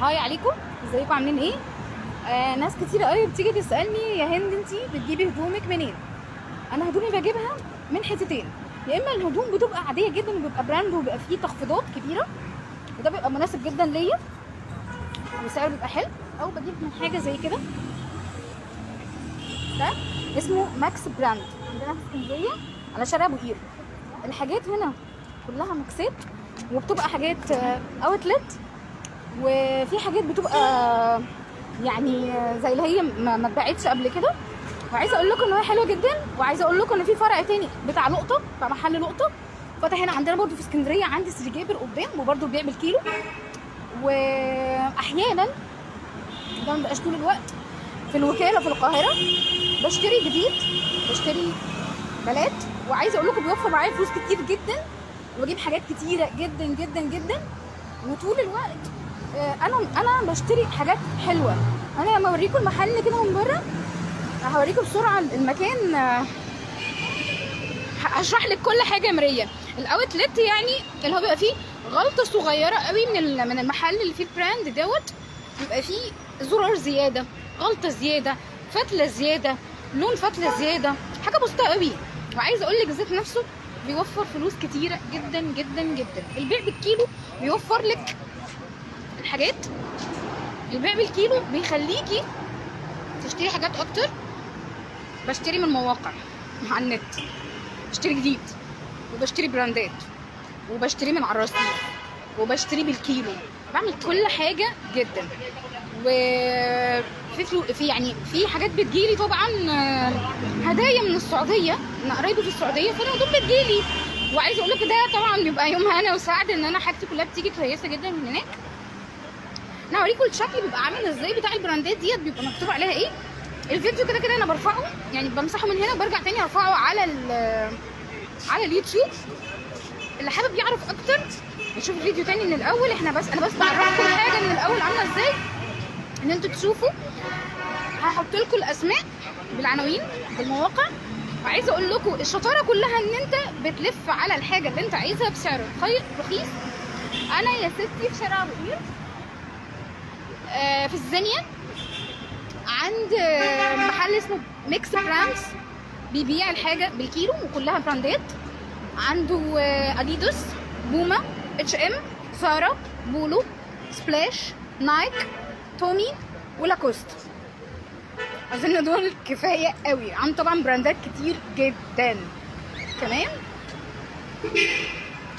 هاي عليكم، ازيكم عاملين ايه؟ ناس كتير قوي بتيجي تسالني يا هند انتي بتجيبي هدومك منين؟ انا هدومي بجيبها من حتتين. يا اما الهدوم بتبقى عاديه جدا وبيبقى براند وبيبقى فيه تخفيضات كبيره وده بيبقى مناسب جدا ليا وسعره بيبقى حلو، او بجيب من حاجه زي كده. ده اسمه ماكس براند، عندنا في اسكندريه على شارع ابو قير. الحاجات هنا كلها مكسات وبتبقى حاجات اوتلت، وفي حاجات بتبقى يعني زي اللي هي ما اتباعتش قبل كده. وعايزه اقول لكم ان هي حلوه جدا، وعايزه اقول لكم ان في فرع تاني بتاع نقطه، بتاع محل نقطه فتح هنا عندنا برده في اسكندريه عند سيدي جابر قدام، وبرده بيعمل كيلو. واحيانا ده ما بقاش طول الوقت في الوكاله في القاهره بشتري جديد، بشتري بلات، وعايزه اقول لكم بيوفر معايا فلوس كتير جدا وبجيب حاجات كتيره جدا جدا جدا. وطول الوقت انا بشتري حاجات حلوه. انا لما اوريكم المحل كده من بره هوريكم بسرعه المكان، هشرح لك كل حاجه مريه. الاوتلت يعني اللي هو بيبقى فيه غلطه صغيره قوي من المحل اللي فيه البراند دوت، بيبقى فيه زرار زياده، غلطه زياده، فتله زياده، لون فتله زياده، حاجه بسيطه قوي. وعايزه اقول لك الزيت نفسه بيوفر فلوس كتيره جدا جدا جدا. البيع بالكيلو بيوفر لك الحاجات، البيع بالكيلو بيخليكي تشتري حاجات اكتر. بشتري من مواقع على النت، بشتري جديد وبشتري براندات وبشتري من على الرصيف وبشتري بالكيلو، بعمل كل حاجه جدا. في يعني في حاجات بتجيلي طبعا هدايا من السعوديه، من قرايبي في السعوديه، فانا هدوم بتجيلي. وعايزه اقول لك ده طبعا بيبقى يوم هنا وسعد ان انا حاجتي كلها بتيجي كويسه جدا من هناك. انا هوريكم الشكل بيبقى عامل ازاي بتاع البراندات ديت، بيبقى مكتوب عليها ايه. الفيديو كده كده انا برفعه، يعني بمسحه من هنا وبرجع تاني ارفعه على اليوتيوب. اللي حابب يعرف اكتر يشوف الفيديو تاني من الاول. انا بس بعرفكم حاجه من الاول عامله ازاي ان انتوا تشوفوا. هحط لكم الاسماء بالعناوين بالمواقع. وعايزه اقول لكم الشطاره كلها ان انت بتلف على الحاجه اللي انت عايزها بسعر رخيص. انا يا ستي في شارع ابو قير في الزانيه عند محل اسمه ميكس براندز، بيبيع الحاجه بالكيلو وكلها براندات. عنده اديداس، بوما، اتش ام، زارا، بولو، سبلاش، نايك، تومي، ولاكوست. اظن دول كفايه قوي. عنده طبعا براندات كتير جدا كمان.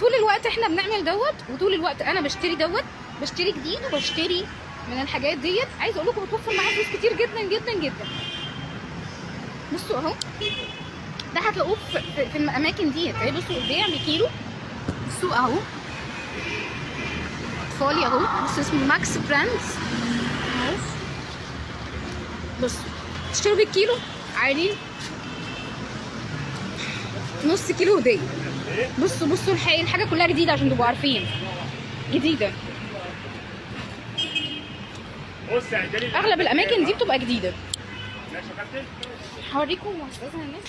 طول الوقت احنا بنعمل دوت، وطول الوقت انا بشتري دوت، بشتري جديد وبشتري من الحاجات ديت. عايزه اقول لكم بتوفر معايا فلوس كتير جدا جدا جدا. بصوا اهو، ده هتلاقوه في الاماكن ديت اهي. بصوا البيع بكيلو. بصوا اهو اطفالي اهو، بصوا اسمه ماكس براندز اهو. بصوا تشتروا بالكيلو عادي، نص كيلو هديه. بصوا الحاجه كلها جديده عشان تبقوا عارفين، جديده. اغلب الاماكن دي بتبقى جديده. هوريكم مؤسسه الناس،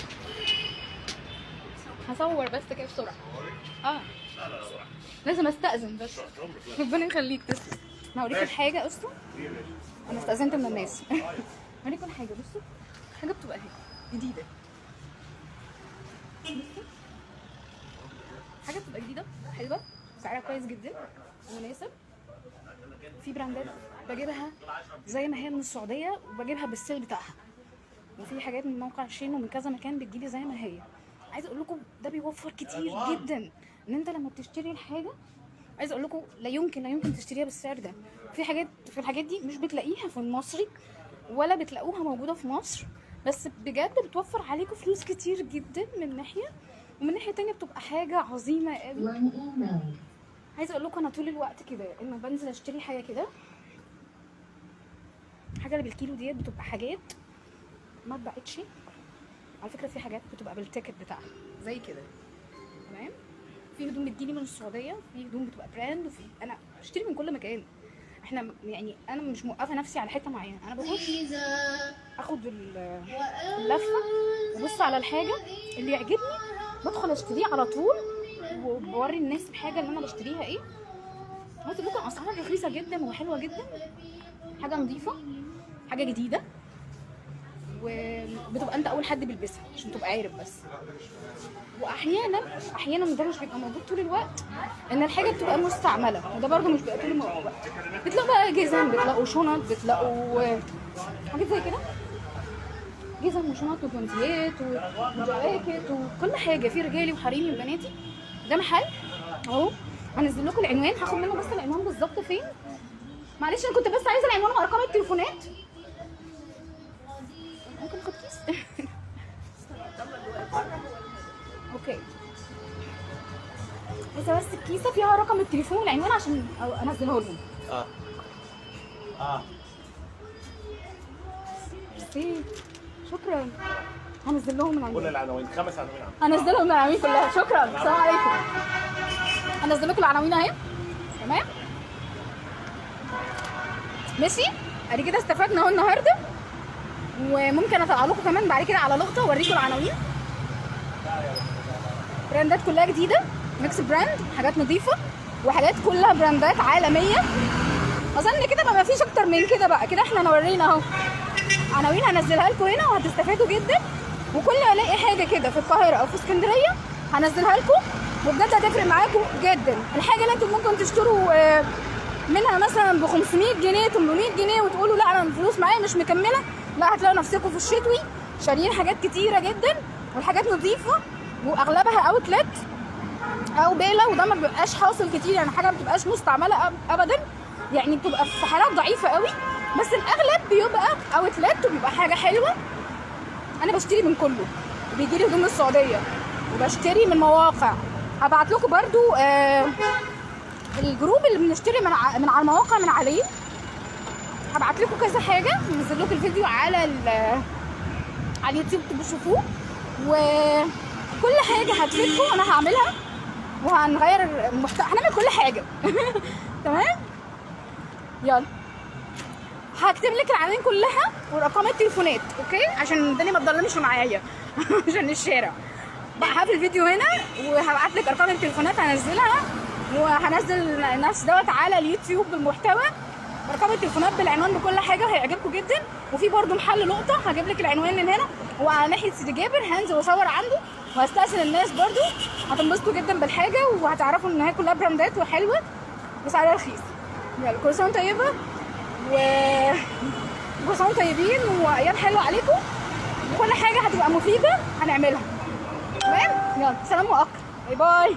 هصور بس كده بسرعه. لازم استأذن بس، ربنا يخليك تسلم. انا هوريكم الحاجه اصلا، انا استأذنت من الناس. هوريكم حاجه. بصوا حاجه بتبقى اهي جديده، بصوا حاجه بتبقى جديده حلوه سعرها كويس جدا ومناسب. في براندات بجيبها زي ما هي من السعوديه وبجيبها بالسيل بتاعها، وفي حاجات من موقع شين ومن كذا مكان بتجيلي زي ما هي. عايزه اقول لكم ده بيوفر كتير جدا، ان انت لما بتشتري الحاجه، عايزه اقول لكم لا يمكن تشتريها بالسعر ده. في الحاجات دي مش بتلاقيها في المصري ولا بتلاقوها موجوده في مصر، بس بجد بتوفر عليكم فلوس كتير جدا من ناحيه، ومن ناحيه تانية بتبقى حاجه عظيمه قوي. عايزه اقول لكم انا طول الوقت كده اما بنزل اشتري حاجه كده، حاجه اللي بالكيلو ديت بتبقى حاجات ما اتباعتش على فكره. في حاجات بتبقى بالتيكت بتاعها زي كده، تمام. في هدوم بتجيلي من السعوديه، في هدوم بتبقى براند، وفي انا بشتري من كل مكان. احنا يعني انا مش موقفه نفسي على حته معينه، انا بخش اخد اللفه وبص على الحاجه اللي يعجبني بدخل اشتريه على طول، وبوري الناس الحاجه اللي انا بشتريها ايه. بس ممكن اسعارها رخيصه جدا وحلوه جدا، حاجه نظيفه، حاجه جديده، وبتبقى انت اول حد بيلبسها عشان تبقى عارف بس. واحيانا ده مش بيبقى موجود طول الوقت، ان الحاجه بتبقى مستعمله، وده برده مش بيبقى طول الوقت. بتلاقوا بقى جزم، بتلاقوا شنط، بتلاقوا حاجات زي كده، جزم وشنط وجوانتيات وجواكت وكل حاجه، في رجالي وحريمي وبناتي. ده محل اهو، هنزل لكم العنوان، هاخد منه بس العنوان بالظبط فين. معلش انا كنت بس عايزه العنوان وارقام التليفونات. ممكن اخد كيس؟ اوكي، بس الكيسه فيها رقم التليفون والعنوان عشان انزله لهم. شكرا. هنزل لهم العنوان، كل العناوين 5 عناوين، هنزل لهم العناوين كلها. شكرا، السلام عليكم. هنزل لكم العناوين اهي، تمام ماشي. ادي كده استفدنا اهو النهارده، وممكن اطلع لكم كمان بعد كده على لقطه اوريكم العناوين. براندات كلها جديده، ميكس براند، حاجات نظيفه وحاجات كلها براندات عالميه. اظن كده ما فيش اكتر من كده بقى، كده احنا نورينا اهو عناوين هنزلها لكم هنا وهتستفادوا جدا. وكل ما الاقي حاجه كده في القاهره او في اسكندريه هنزلها لكم، وبجد هتفرق معاكم جدا. الحاجه اللي انتم ممكن تشتروا منها مثلا ب 500 جنيه 800 جنيه وتقولوا لا انا الفلوس معايا مش مكمله، لا هتلاقوا نفسكم في الشتوي شاريين حاجات كتيره جدا، والحاجات نظيفه واغلبها اوتلت او بيلا، وده ما بيبقاش حاصل كتير، يعني حاجه ما بتبقاش مستعمله ابدا، يعني بتبقى في حالات ضعيفه قوي، بس الاغلب بيبقى اوتلت وبيبقى حاجه حلوه. انا بشتري من كله، بيجي لي هدوم من السعوديه وبشتري من مواقع. هبعت لكم برضو الجروب اللي بنشتري من على المواقع من عليه، هبعت لكم كذا حاجه، ننزل لكم الفيديو على اليوتيوب تشوفوه، وكل حاجه هتفيدكم انا هعملها، وهنغير المحتوى، هنعمل كل حاجه تمام. يلا هكتب لك العناوين كلها ورقم التليفونات، اوكي، عشان الدنيا ما تضلمش معايا عشان الشارع. هقفل الفيديو هنا وهبعت لك ارقام التليفونات هنزلها، وهنزل نفس دوت على اليوتيوب بالمحتوى، ارقام التليفونات بالعنوان بكل حاجه، هيعجبكم جدا. وفي برده محل لقطه هجيب لك العنوان من هنا، وعلى ناحيه سيدي جابر، هنزل واصور عنده وهستأذن الناس برده، هتنبسطوا جدا بالحاجه وهتعرفوا ان هي كلها براندات وحلوه وسعرها رخيص. يلا كل سنه طيبه كل سنه طيبين وايام حلوه عليكم، وكل حاجه هتبقى مفيده هنعملها، تمام. يلا سلام مؤقت، باي باي.